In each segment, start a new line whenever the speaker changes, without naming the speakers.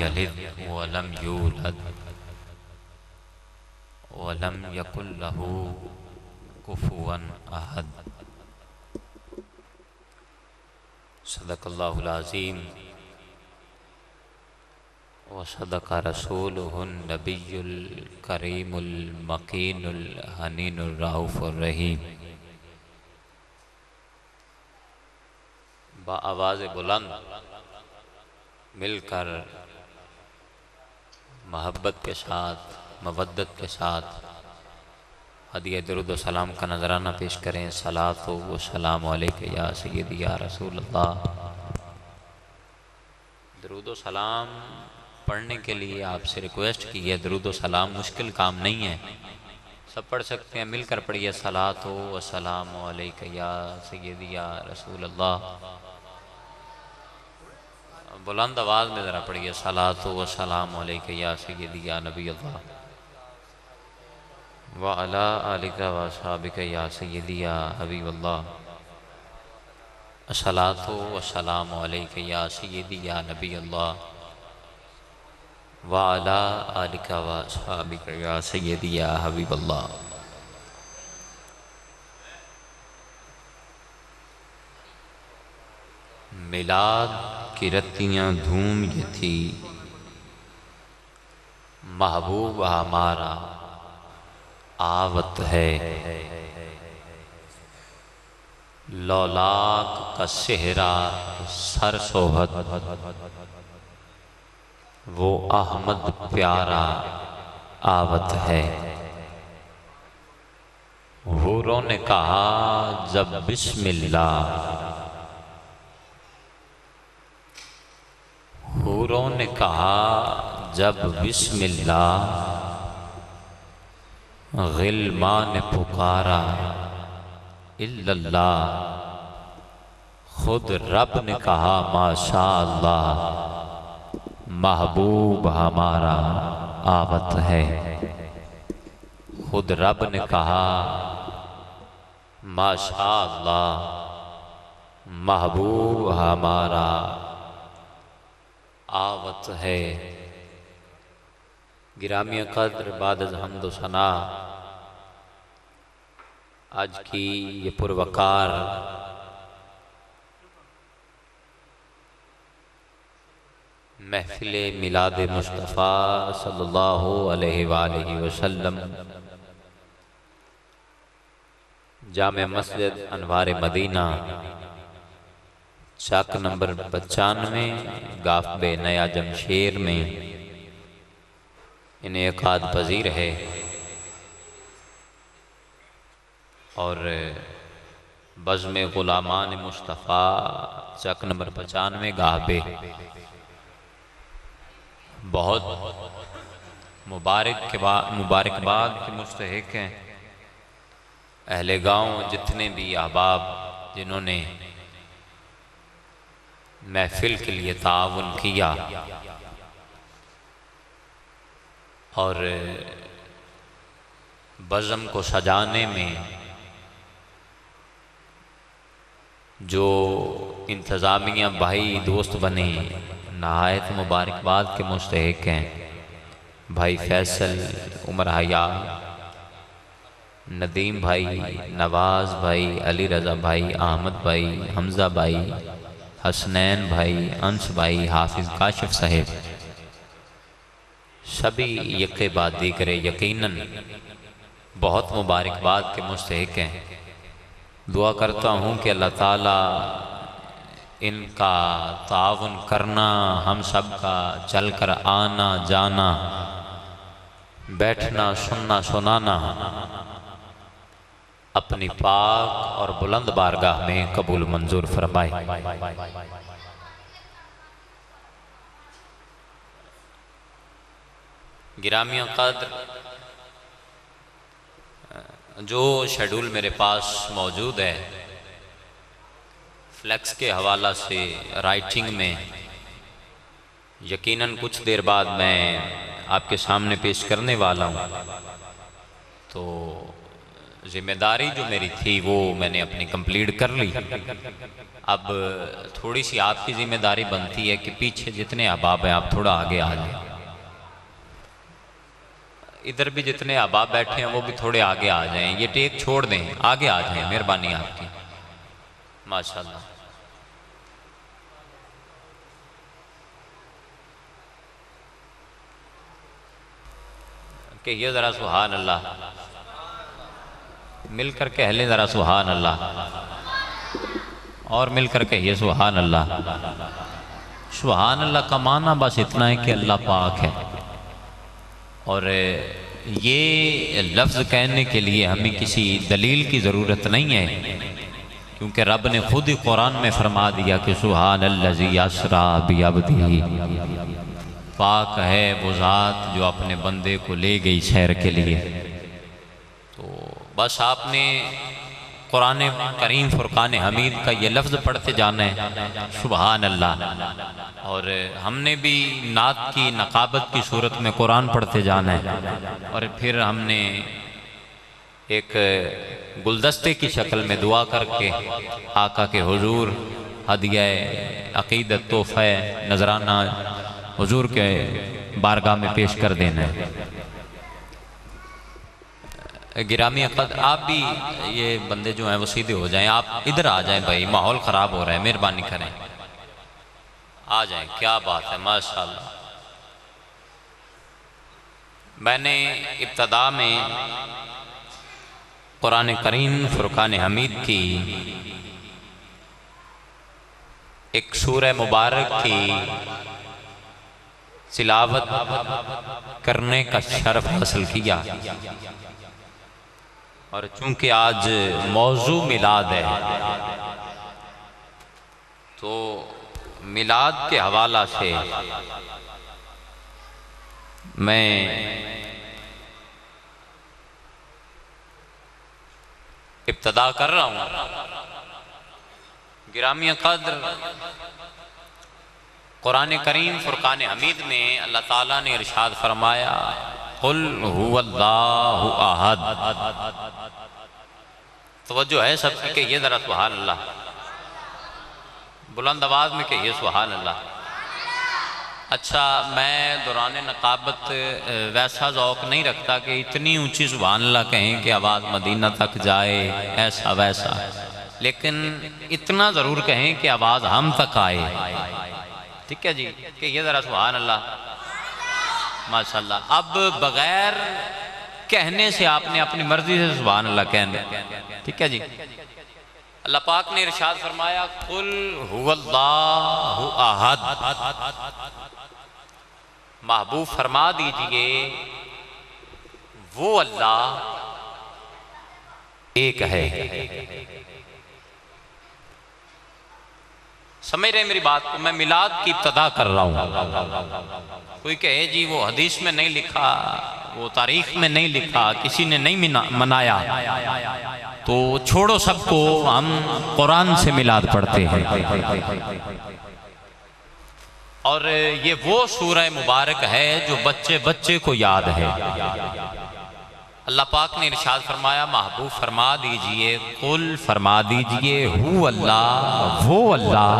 यलिद वलम यूलद वलम यकुल लहू कुफुवन अहद। सदक़ल्लाहुल अज़ीम व सदक़ रसूलुहुन नबियुल करीमुल मकीनुल हनीनुर रऊफ़ुर रहीम। आवाज़ बुलंद मिलकर मोहब्बत के साथ मवद्दत के साथ हदिया दुरूद व सलाम का नजराना पेश करें। सलातो व सलाम अलैका या सय्यदी या रसूल अल्लाह। दुरूद व सलाम पढ़ने के लिए आपसे रिक्वेस्ट की है। दुरूद व सलाम मुश्किल काम नहीं है, सब पढ़ सकते हैं। मिलकर पढ़िए सलातो व सलाम अलैका या सय्यदी या रसूल अल्लाह। बुलंद आवाज़ में ज़रा पढ़िए सलातो व सलाम अलैका या सय्यदी या नबी अल्लाह व अला आलिका व अस्हाबिका या सय्यदी या हबीब अल्लाह। अस्सलातो व सलाम अलैका या सय्यदी या नबी अल्लाह व अला आलिका व अस्हाबिका या सय्यदी या हबीब अल्लाह। मिलाद की रत्तियाँ धूम ये थी, महबूब हमारा आवत है। लौलाक का सेहरा सर सोहत, वो अहमद प्यारा आवत है। हूरों ने कहा जब बिस्मिल्लाह, हूरों ने कहा जब बिस्मिल्लाह, गिल्मा ने पुकारा इल्लल्लाह। खुद रब ने कहा माशा अल्लाह, महबूब हमारा आवत है। खुद रब ने कहा माशा अल्लाह, महबूब हमारा आवत है। गिरामी क़द्र बाद हम्द व सना, आज की ये पुरवकार महफिल मिलाद मुस्तफ़ा सल्लल्लाहु अलैहि वसल्लम जामे मस्जिद अनवार मदीना चाक नंबर 95 गाफ़बे नया जमशेर में इनेकाद पजीर है। और बज़्म ग़ुलामान मुस्तफ़ा चाक नंबर 95 गाफ़बे बहुत मुबारकबाद के मुस्तहिक़ हैं अहले गाँव, जितने भी अहबाब जिन्होंने महफिल के लिए ताउन किया और बज़म को सजाने में जो इंतज़ामिया भाई दोस्त बने, नहायत मुबारकबाद के मुस्तहिक़ हैं। भाई फैसल, उमर हया, नदीम भाई, नवाज़ भाई, अली रज़ा भाई, अहमद भाई, हमज़ा भाई, हसनैन भाई, अंश भाई, हाफिज़ काशिफ साहिब, सभी यके बाद दीगरे यकीनन बहुत मुबारकबाद के मुस्तहिक़ हैं। दुआ करता हूँ कि अल्लाह ताला इनका ताउन करना, हम सब का चल कर आना जाना, बैठना सुनना सुनाना अपनी पाक और बुलंद बारगाह में कबूल मंजूर फरमाए। गिरामिया क़द्र, जो शेड्यूल मेरे पास मौजूद है फ्लैक्स के हवाला से राइटिंग में, यकीनन कुछ देर बाद मैं आपके सामने पेश करने वाला हूँ। तो जिम्मेदारी जो मेरी थी वो मैंने अपनी कंप्लीट कर ली। अब थोड़ी सी आपकी जिम्मेदारी बनती है कि पीछे जितने अहबाब हैं आप थोड़ा आगे आ जाएं। इधर भी जितने अहबाब बैठे हैं वो भी थोड़े आगे आ जाएं। ये टेक छोड़ दें, आगे आ जाएं, मेहरबानी आपकी। माशाल्लाह। कहिए ज़रा सुभान अल्लाह, मिलकर कह लें ज़रा सुभान अल्लाह, और मिलकर कहिए सुभान अल्लाह। सुभान अल्लाह का माना बस इतना है कि अल्लाह पाक है। और ये लफ्ज़ कहने के लिए हमें किसी दलील की ज़रूरत नहीं है, क्योंकि रब ने खुद ही कुरान में फरमा दिया कि सुभान अल्लज़ी अस्रा बिअब्दिही, पाक है वो ज़ात जो अपने बंदे को ले गई सैर के लिए। तो बस आपने कुरान करीम फुरकान हमीद का ये लफ्ज़ पढ़ते जाना है सुभान अल्लाह। और हमने भी नात की नकाबत की सूरत में कुरान पढ़ते जाना है। और फिर हमने एक गुलदस्ते की शक्ल में दुआ करके आका के हुजूर हदिया अकीदत तोहफ़ा नजराना हुजूर के बारगाह में पेश कर देना है। गिरामी अक़द आप भी ये बंदे जो हैं वो सीधे हो जाएं, आप इधर आ जाएं भाई, माहौल ख़राब हो रहा है, मेहरबानी करें आ जाएं। क्या बात है माशाल्लाह। मैंने इब्तदा में कुरान करीम फुरकान हमीद की एक सूरह मुबारक की तिलावत करने का शर्फ हासिल किया। और चूंकि आज मौजू मिलाद है तो मिलाद के हवाला से मैं इब्तदा कर रहा हूँ। गिरामी क़द्र कुरान करीम फुरकान हमीद में अल्लाह ताला ने इरशाद फरमाया कुल हुवल्लाहु अहद। तवज्जो है सबकी, कहिए ज़रा सुभान अल्लाह, बुलंद आवाज़ में कहिए सुभान अल्लाह। अच्छा, मैं दौरान नकाबत वैसा ज़ौक़ नहीं रखता कि इतनी ऊंची सुभान अल्लाह कहें कि आवाज़ मदीना तक जाए, ऐसा वैसा, लेकिन इतना ज़रूर कहें कि आवाज़ हम तक आए। ठीक है जी, कहिए ज़रा सुभान अल्लाह माशाल्लाह। अब बगैर कहने से आपने अपनी मर्जी से सुभान अल्लाह कहना, ठीक है जी। अल्लाह पाक ने इरशाद फरमाया कुल हुवल्लाहु अहद। महबूब फरमा दीजिए वो अल्लाह एक है। समझ रहे मेरी बात को? मैं मिलाद की इब्तदा कर रहा हूँ। कोई कहे जी वो हदीस में नहीं लिखा, वो तारीख में नहीं लिखा, किसी ने नहीं मनाया, तो छोड़ो सबको, हम कुरान से मिलाद पढ़ते हैं। और ये वो सूरह मुबारक है जो बच्चे बच्चे को याद है। अल्लाह पाक ने इरशाद फरमाया महबूब फरमा दीजिए कुल फरमा दीजिए हु अल्लाह वो अल्लाह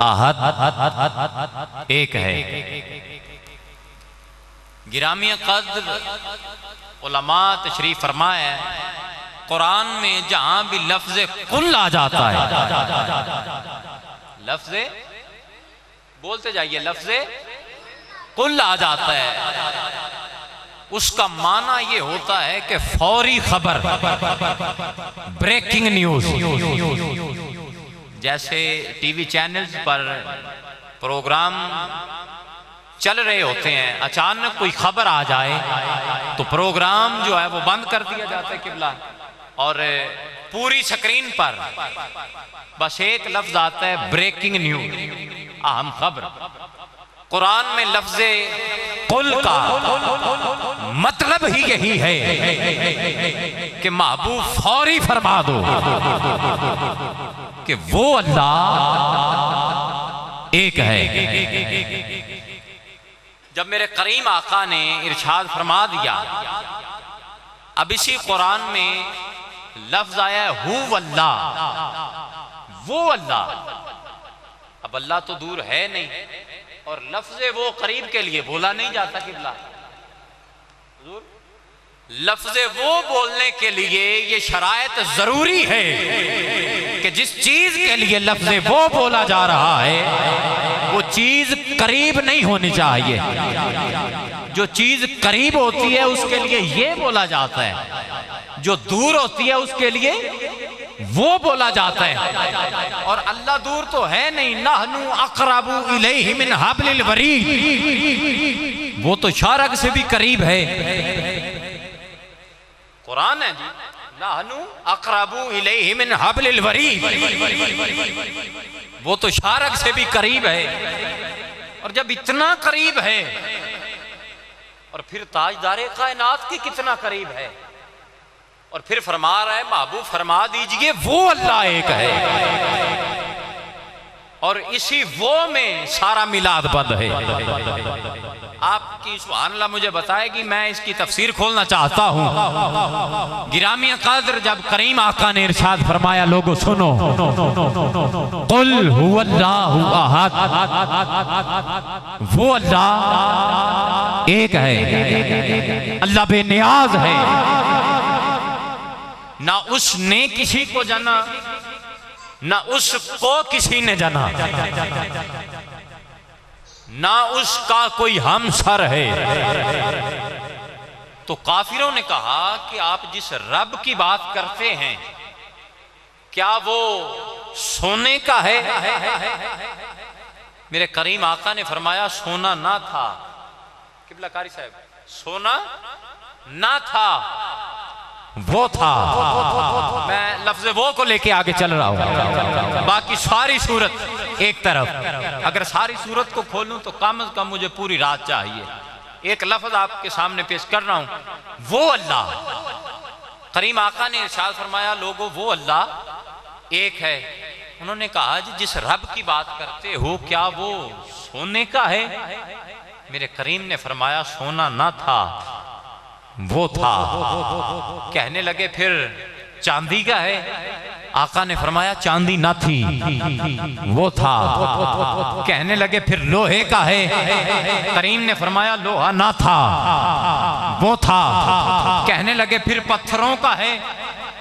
अहद एक है। गिरामी क़द्र उलमा तशरीफ फरमाया कुरान में जहां भी लफ्ज़ कुल आ जाता है, लफ्ज़ बोलते जाइए, लफ्ज़ कुल आ जाता है, उसका माना ये होता है कि फौरी खबर, ब्रेकिंग न्यूज। जैसे टीवी चैनल्स पर प्रोग्राम चल रहे होते हैं, अचानक कोई खबर आ जाए तो प्रोग्राम जो है वो बंद कर दिया जाता है किबला, और पूरी स्क्रीन पर बस एक लफ्ज आता है ब्रेकिंग न्यूज, अहम खबर। कुरान में लफ्ज़े कुल का मतलब ही यही है कि महबूब फौरी फरमा दो कि वो अल्लाह एक है। जब मेरे करीम आका ने इरशाद फरमा दिया अब इसी कुरान में लफ्ज आया है हु वल्लाह, वो अल्लाह। अब अल्लाह तो दूर है नहीं, और लफ्ज वो करीब के लिए बोला नहीं जाता किबला। लफ्ज वो बोलने के लिए ये शरायत जरूरी है कि जिस चीज के लिए लफ्ज वो बोला जा रहा है वो चीज करीब नहीं होनी चाहिए। जो चीज करीब होती है उसके लिए ये बोला जाता है, जो दूर होती है उसके लिए वो बोला जाता है। और अल्लाह दूर तो है नहीं, नहनु अक़रबु इलैहि मिन हब्लिल वरीद, वो तो शारग से भी करीब है। कुरान है जी, नहनु अक़रबु इलैहि मिन हब्लिल वरीद, वो तो शारग से भी करीब है। और जब इतना करीब है, और फिर ताजदारे कायनात की कितना करीब है। और फिर फरमा रहा है महबूब फरमा दीजिए वो अल्लाह एक है, और इसी वो में सारा मिलाद बंद है। आपकी सुभान अल्लाह मुझे बताएगी, मैं इसकी तफसीर खोलना चाहता हूँ। गिरामी क़द्र जब करीम आका ने इरशाद फरमाया, लोगो सुनो, कुल हुवल्लाहु अहद, वो अल्लाह एक है, अल्लाह बेनियाज है, ना उसने किसी को जाना ना उसको किसी ने जाना, ना उसका कोई हमसर है। तो काफिरों ने कहा कि आप जिस रब की बात करते हैं क्या वो सोने का है? मेरे करीम आका ने फरमाया सोना ना था। किबला कारी साहब, सोना ना था, वो था। मैं लफ्ज़ वो को लेके आगे चल रहा हूं। बाकी सारी सूरत एक तरफ, अगर सारी सूरत को खोलूं तो कम से कम मुझे पूरी रात चाहिए। एक लफ्ज़ आपके सामने पेश कर रहा हूं, वो अल्लाह। करीम आका ने इरशाद फरमाया, लोगों वो अल्लाह एक है। उन्होंने कहा जी जिस रब की बात करते हो क्या वो सोने का है? मेरे करीम ने फरमाया सोना ना था, वो था। कहने लगे फिर चांदी का है? आका ने फरमाया चांदी ना थी, वो था। कहने लगे फिर लोहे का है? करीम ने फरमाया लोहा ना था, वो था। कहने लगे फिर पत्थरों का है?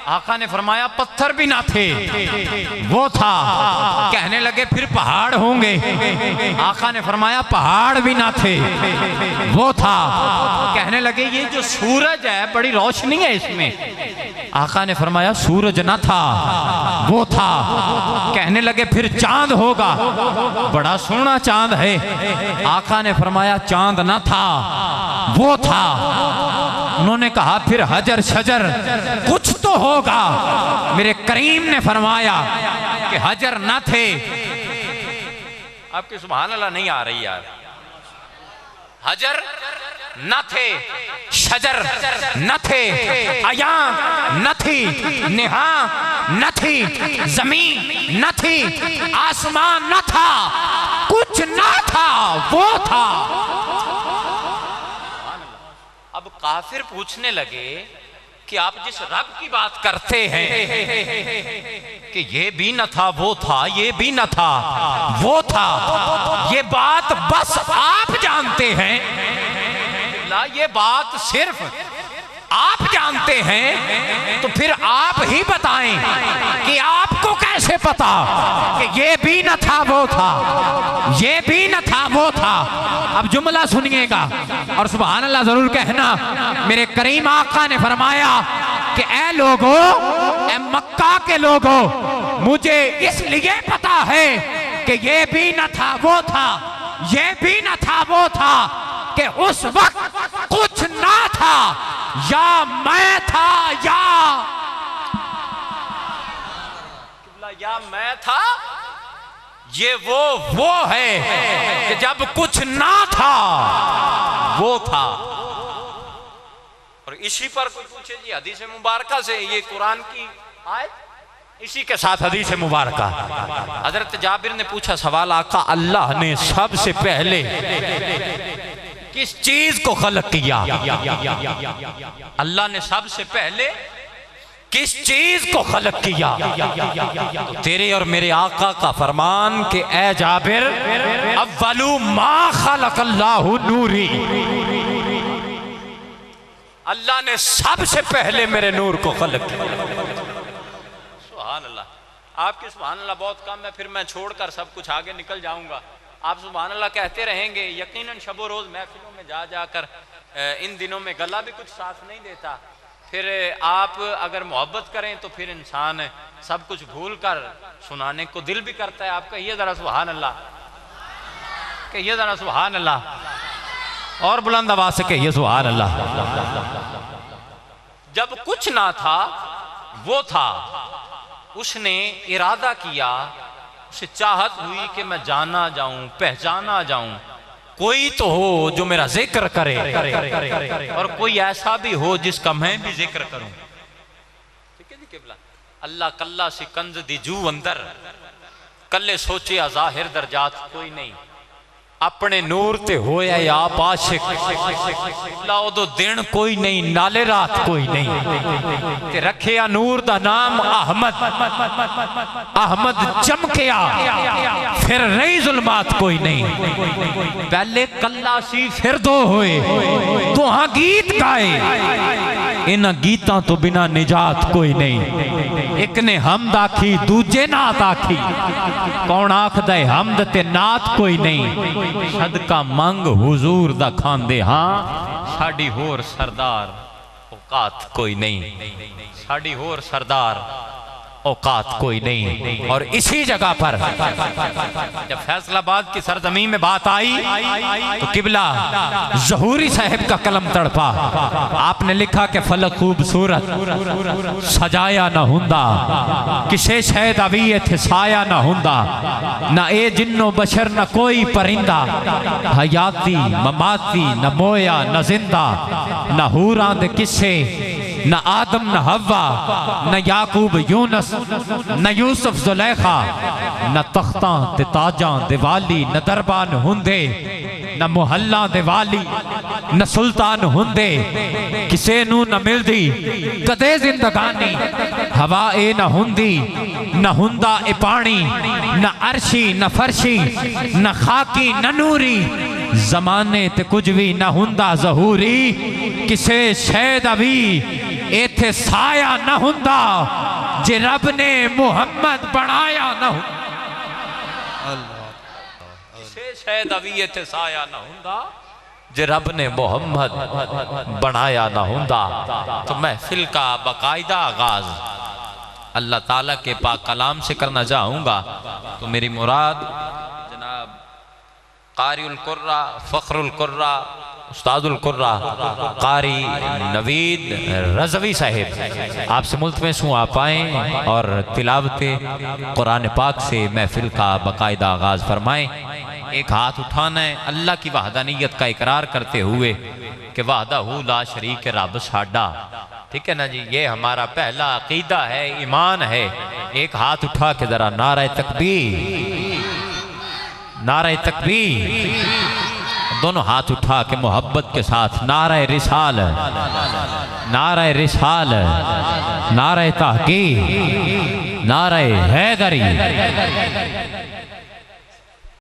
आका ने फरमाया पत्थर भी ना थे, वो था। कहने लगे फिर पहाड़ होंगे? आका ने फरमाया पहाड़ भी ना थे, वो था। कहने लगे ये जो सूरज है बड़ी रोशनी है इसमें? आका ने फरमाया सूरज ना था, वो था। कहने लगे फिर चांद होगा? बड़ा सोना चांद है। आका ने फरमाया चांद ना था, वो था। उन्होंने कहा फिर हजर शजर कुछ तो होगा? मेरे करीम ने फरमाया कि हजर न थे। आपकी सुभान अल्लाह नहीं आ रही यार। हजर न थे, शजर न थे, अया न थी, निहा न थी, जमीन न थी, आसमान न था, कुछ न था, वो था। अब काफिर पूछने लगे कि आप जिस रब की बात करते हैं कि ये भी न था वो था, ये भी न था वो था, ये बात बस आप जानते हैं, ये बात सिर्फ आप जानते हैं, तो फिर आप ही बताएं कि आपको कैसे पता कि ये भी न था वो था, ये भी न था वो था। अब जुमला सुनिएगा और सुभान अल्लाह जरूर कहना। मेरे करीम आका ने फरमाया कि ऐ लोगों, ऐ मक्का के लोगों, मुझे इसलिए पता है कि ये भी न था वो था, ये भी न था वो था कि उस वक्त कुछ ना था, या मैं था या मैं था। ये वो है कि जब कुछ ना था वो था। और इसी पर कोई पूछे जी हदीस मुबारका से, ये कुरान की आयत, इसी के साथ हदीस मुबारका। हजरत जाबिर ने पूछा सवाल, आका अल्लाह ने सबसे पहले किस चीज को खलक किया? अल्लाह ने सबसे पहले किस चीज को खलक किया? तो तेरे और मेरे आका का फरमान कि ए जाबिर, अव्वलु मा खलकल्लाहु नूरी, अल्लाह ने सबसे पहले मेरे नूर को खलक किया। सुभान अल्लाह। आपकी सुभान अल्लाह बहुत कम है, फिर मैं छोड़कर सब कुछ आगे निकल जाऊंगा। आप सुभान अल्लाह कहते रहेंगे। यकीनन शबो रोज़ महफिलों में जा जाकर इन दिनों में गला भी कुछ साथ नहीं देता। फिर आप अगर मोहब्बत करें तो फिर इंसान सब कुछ भूल कर सुनाने को दिल भी करता है। आप कहिए ज़रा सुभान अल्लाह, कहिए ज़रा सुभान अल्लाह, और बुलंद आवाज़ से कहिए सुभान अल्लाह। जब कुछ ना था वो था, उसने इरादा किया, उसे चाहत हुई कि मैं जाना जाऊं, पहचाना जाऊं, कोई तो हो जो मेरा जिक्र करे और कोई ऐसा भी हो जिसका मैं भी जिक्र करूं। ठीक है जी किबला। अल्लाह कल्ला सी कंज दी जू अंदर, कल्ले सोचे ज़ाहिर दरजात कोई नहीं, अपने नूर ते होया आप आशिक, उदो दिन कोई नहीं नाले रात कोई नहीं, ते रखिया नूर दा नाम अहमद, अहमद चमकिया फिर रही जुल्मात कोई नहीं। पहले कल्ला सी फिर दो होए, तो हाँ गीत गाए, इन गीतां तो बिना निजात कोई नहीं। एक ने हमद आखी दूजे नात आखी, कौन आखदा है हमद ते नात कोई नहीं। सदका मंग हुजूर दा खांदे हाँ, साड़ी होर सरदार औकात कोई नहीं, साड़ी होर सरदार औकात कोई नहीं। और इसी जगह पर जब फैसलाबाद की सरजमीन में बात आई तो किबला ज़हूरी साहब का कलम तड़पा। आपने लिखा कि फलक खूबसूरत सजाया ना हुंदा, किसे शहद अभी थे साया ना हुंदा, ना ए जिन्नो बशर न कोई परिंदा, हयाती ममाती न मोया न जिंदा, न हूरां दे किस्से न आदम न हवा, न याकूब यूनस न यूसुफ जुलेखा, न तख्तां ते ताजां दिवाली, न दरबान हुंदे न मुहल्ला दिवाली, न सुल्तान हुंदे किसे नू न मिलदी कदे जिंदगानी, हवा ए न हुंदी न हुंदा ए पानी, न अर्शी न फरशी न खाकी न नूरी, जमाने ते कुछ भी न हुंदा ज़हूरी, किसे शहद अभी एथे साया न हुंदा, जे रब ने मुहम्मद बनाया न हुंदा। किसे शहद अभी एथे साया न हुंदा, जे रब ने मुहम्मद बनाया न हुंदा। तो महफिल का बाकायदा आगाज अल्लाह ताला के पाक कलाम से करना चाहूँगा। तो मेरी मुराद जनाब क़ारिउल कुर्रा, फ़ख्रुल कुर्रा, उस्तादुल कुर्रा क़ारी नवीद रज़वी साहिब आपसे मुल्तमस हूँ आप आएँ और तिलावत कुरान पाक से महफिल का बाकायदा आगाज़ फरमाएँ। एक हाथ उठाना है अल्लाह की वहदानियत का इकरार करते हुए कि वहदहू ला शरीक रब साडा। ठीक है ना जी, ये हमारा पहला अकीदा है, ईमान है। एक हाथ उठा के जरा नारे तकबीर, नारे तकबीर, दोनों हाथ उठा के मोहब्बत के साथ नारे रिसाल, नारे रिसाल, नारे तहकीक, नारे हैदरी।